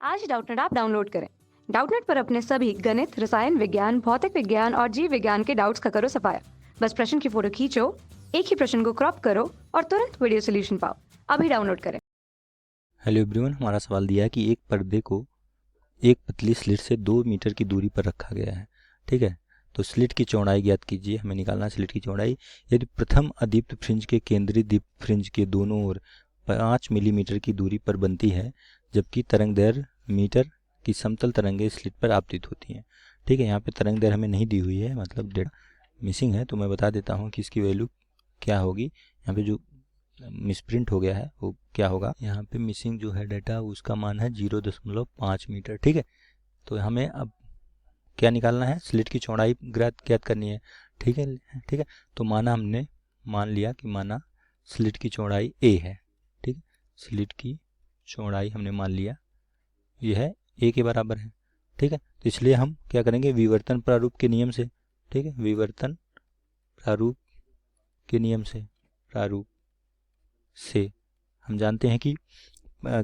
आज Doubtnut app download करें। Doubtnut पर अपने सभी गणित, रसायन विज्ञान, भौतिक विज्ञान और जीव विज्ञान के डाउट्स का करो सफाया। बस प्रश्न की फोटो खींचो, एक ही प्रश्न को क्रॉप करो और तुरंत वीडियो सोल्यूशन पाओ। अभी डाउनलोड करें। हेलो एवरीवन, हमारा सवाल दिया है कि एक पर्दे को एक पतली स्लिट से 2 मीटर की दूरी पर रखा गया है। ठीक है, तो स्लिट की चौड़ाई ज्ञात कीजिए। हमें निकालना है स्लिट की चौड़ाई। यदि प्रथम अदीप्त फ्रिंज के केंद्रीय दीप्त फ्रिंज के दोनों ओर 5 मिलीमीटर की दूरी पर बनती है, जबकि तरंग दैर्घ्य मीटर की समतल तरंगें स्लिट पर आपतित होती हैं। ठीक है, यहाँ पे तरंग दैर्घ्य हमें नहीं दी हुई है, मतलब डेटा मिसिंग है, तो मैं बता देता हूँ कि इसकी वैल्यू क्या होगी। यहाँ पे जो मिसप्रिंट हो गया है वो क्या होगा, यहाँ पे मिसिंग जो है डाटा उसका मान है 0.5 मीटर। ठीक है, तो हमें अब क्या निकालना है, स्लिट की चौड़ाई ज्ञात करनी है। ठीक है, ठीक है, तो हमने मान लिया कि स्लिट की चौड़ाई a है। ठीक है, स्लिट की चौड़ाई हमने मान लिया यह है a के बराबर है। ठीक है, तो इसलिए हम क्या करेंगे, विवर्तन प्रारूप के नियम से। ठीक है, विवर्तन प्रारूप के नियम से हम जानते हैं कि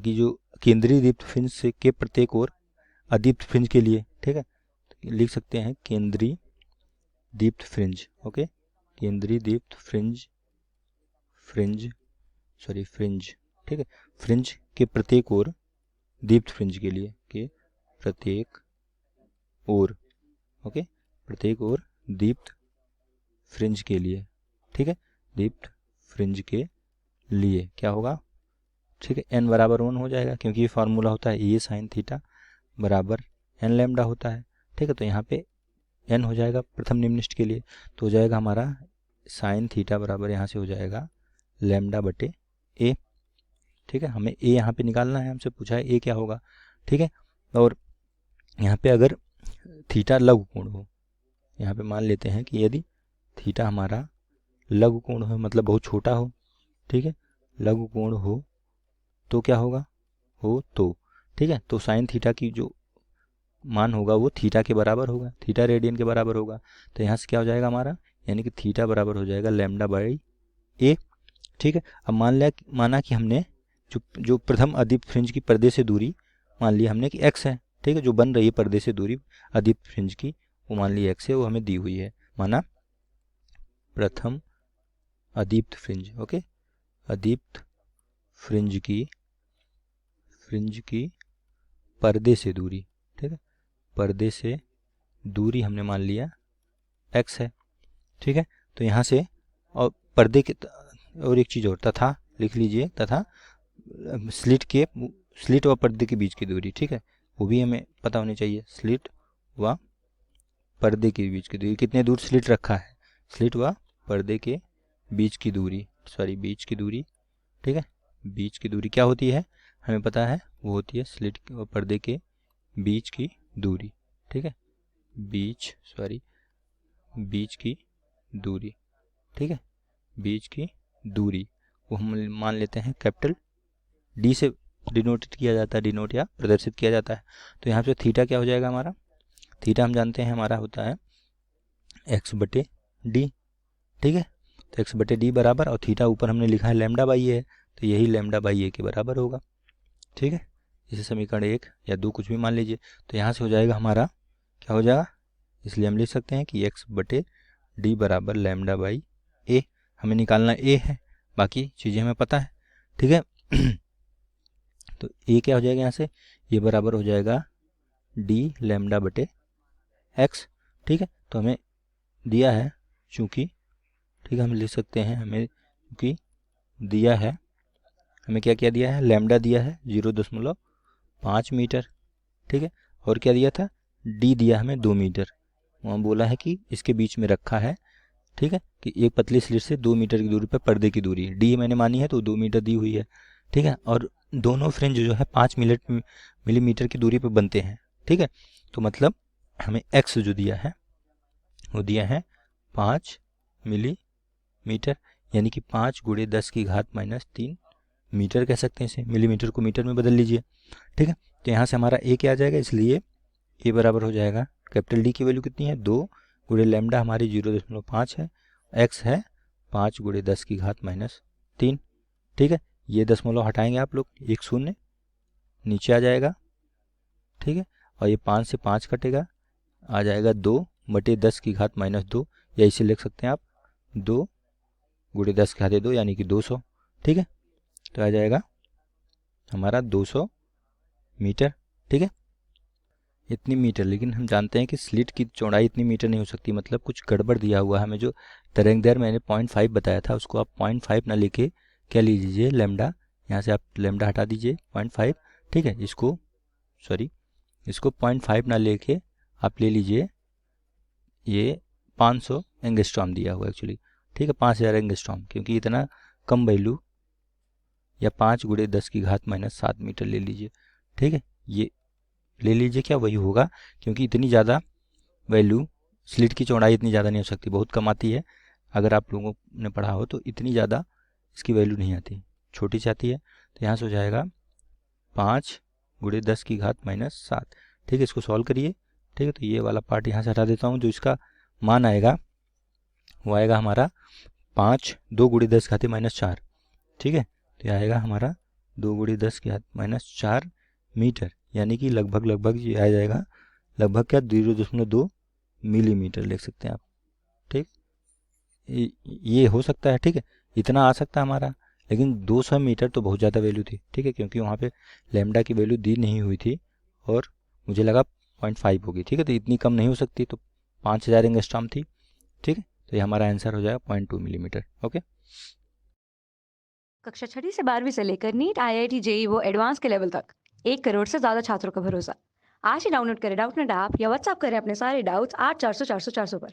जो केंद्रीय दीप्त फ्रिंज से के प्रत्येक ओर अदीप्त फ्रिंज के लिए, ठीक है, तो लिख सकते हैं केंद्रीय दीप्त फ्रिंज। ओके, केंद्रीय दीप्त फ्रिंज ठीक है, फ्रिंज के प्रत्येक ओर दीप्त फ्रिंज के लिए, के प्रत्येक ओर, ओके, प्रत्येक ओर दीप्त फ्रिंज के लिए। ठीक है, दीप्त फ्रिंज के लिए क्या होगा, ठीक है, n बराबर 1 हो जाएगा, क्योंकि ये फार्मूला होता है ए साइन थीटा बराबर n लैम्डा होता है। ठीक है, तो यहाँ पे n हो जाएगा प्रथम निम्नलिखित के लिए, तो हो जाएगा हमारा साइन थीटा बराबर यहाँ से हो जाएगा लैम्डा बटे a। ठीक है, हमें a यहाँ पे निकालना है, हमसे पूछा है a क्या होगा। ठीक है, और यहाँ पे अगर थीटा लघु कोण हो, यहाँ पे मान लेते हैं कि यदि थीटा हमारा लघु कोण हो, मतलब बहुत छोटा हो, ठीक है, लघु कोण हो तो क्या होगा, तो ठीक है, तो साइन थीटा की जो मान होगा वो थीटा के बराबर होगा, थीटा रेडियन के बराबर होगा। तो यहाँ से क्या हो जाएगा हमारा, यानी कि थीटा बराबर हो जाएगा लैम्डा बाई a। ठीक है, अब माना कि हमने जो प्रथम अदीप्त फ्रिंज की पर्दे से दूरी मान ली हमने कि x है। ठीक है, जो बन रही है पर्दे से दूरी अदीप्त फ्रिंज की, वो मान ली x है, वो हमें दी हुई है। माना प्रथम अदीप्त फ्रिंज, ओके, अदीप्त फ्रिंज की पर्दे से दूरी, ठीक है, पर्दे से दूरी हमने मान लिया x है। ठीक है, तो यहाँ से और पर्दे के और एक चीज़ और, तथा लिख लीजिए, तथा स्लिट व पर्दे के बीच की दूरी। ठीक है, वो भी हमें पता होनी चाहिए, स्लिट व पर्दे के बीच की दूरी, कितने दूर स्लिट रखा है, स्लिट व पर्दे के बीच की दूरी, बीच की दूरी। ठीक है, बीच की दूरी क्या होती है हमें पता है, वो होती है स्लिट व पर्दे के बीच की दूरी। ठीक है, बीच की दूरी। ठीक है, बीच की दूरी वो हम मान लेते हैं कैपिटल डी से डिनोटेड किया जाता है, डिनोट या प्रदर्शित किया जाता है। तो यहाँ पे थीटा क्या हो जाएगा हमारा, थीटा हम जानते हैं हमारा होता है एक्स बटे डी। ठीक है, तो एक्स बटे डी बराबर, और थीटा ऊपर हमने लिखा है लैम्डा बाई ए है, तो यही लैम्डा बाई ए के बराबर होगा। ठीक है, इसे समीकरण 1 या 2 कुछ भी मान लीजिए। तो यहाँ से हो जाएगा हमारा क्या हो जाएगा, इसलिए हम लिख सकते हैं कि एक्स बटे डी बराबर लैम्डा बाई ए। हमें निकालना ए है, बाकी चीज़ें हमें पता है। ठीक है, तो ए क्या हो जाएगा यहाँ से, ये बराबर हो जाएगा डी लैम्डा बटे एक्स। ठीक है, तो हमें दिया है चूँकि, ठीक है, हम लिख सकते हैं हमें क्योंकि दिया है, हमें क्या क्या दिया है, लैम्डा दिया है 0.5 मीटर। ठीक है, और क्या दिया था, डी दिया हमें 2 मीटर। वहाँ बोला है कि इसके बीच में रखा है, ठीक है, कि एक पतली स्लिट से 2 मीटर की दूरी पर पर्दे की दूरी, डी मैंने मानी है तो 2 मीटर दी हुई है। ठीक है, और दोनों फ्रिंज जो है 5 मिलीमीटर की दूरी पर बनते हैं। ठीक है, तो मतलब हमें एक्स जो दिया है वो दिया है 5 मिलीमीटर, यानी कि 5 × 10⁻³ मीटर कह सकते हैं इसे, मिलीमीटर को मीटर में बदल लीजिए। ठीक है, तो यहाँ से हमारा ए क्या आ जाएगा, इसलिए ए बराबर हो जाएगा, कैपिटल डी की वैल्यू कितनी है 2 × लैम्डा हमारी 0.5 है, एक्स है 5 × 10⁻³ ठीक है, ये दशमलव हटाएंगे आप लोग, 1 शून्य नीचे आ जाएगा, ठीक है। और ये 5 से 5 कटेगा, आ जाएगा 2/10⁻², या इसे लिख सकते हैं आप 2 × 10⁻², यानी कि 200। ठीक है, तो आ जाएगा हमारा 200 मीटर। ठीक है, इतनी मीटर। लेकिन हम जानते हैं कि स्लिट की चौड़ाई इतनी मीटर नहीं हो सकती, मतलब कुछ गड़बड़ दिया हुआ है हमें। जो तरंगदैर्घ्य मैंने 0.5 बताया था, उसको आप 0.5 ना लेके क्या लीजिए, लैम्डा। यहाँ से आप लैम्डा हटा दीजिए 0.5। ठीक है, इसको 0.5 ना लेके आप ले लीजिए ये 500 एंगस्ट्रॉम दिया हुआ एक्चुअली। ठीक है, 5000 एंगस्ट्रॉम, क्योंकि इतना कम वैल्यू, या 5 × 10⁻7 मीटर ले लीजिए। ठीक है, ये ले लीजिए, क्या वही होगा, क्योंकि इतनी ज़्यादा वैल्यू, स्लिट की चौड़ाई इतनी ज़्यादा नहीं हो सकती, बहुत कम आती है। अगर आप लोगों ने पढ़ा हो तो इतनी ज़्यादा इसकी वैल्यू नहीं आती, छोटी सी आती है। तो यहाँ से हो जाएगा 5 × 10⁻7। ठीक है, इसको सॉल्व करिए। ठीक है, तो ये वाला पार्ट यहाँ से हटा देता हूँ। जो इसका मान आएगा वो आएगा हमारा 2 × 10⁻4। ठीक है, तो ये आएगा हमारा 2 × 10⁻4 मीटर, यानी कि लगभग ये आ जाएगा लगभग क्या 0.2 मिलीमीटर लिख सकते हैं आप। ठीक, ये हो सकता है। ठीक है, इतना आ सकता है हमारा, लेकिन 200 मीटर तो बहुत ज़्यादा वैल्यू थी। ठीक है, क्योंकि वहाँ पे लैम्डा की वैल्यू दी नहीं हुई थी और मुझे लगा 0.5 होगी। ठीक है, तो इतनी कम नहीं हो सकती, तो 5000 एंगस्ट्रॉम थी। ठीक है, तो ये हमारा आंसर हो जाएगा 0.2 मिलीमीटर। ओके। कक्षा 6वीं से 12वीं से लेकर नीट, IIT, JEE वो एडवांस के लेवल तक 1 करोड़ से ज़्यादा छात्रों का भरोसा। आज ही डाउनलोड करें डाउटनेट ऐप या व्हाट्सएप करें अपने सारे डाउट्स 8400 400 400 पर।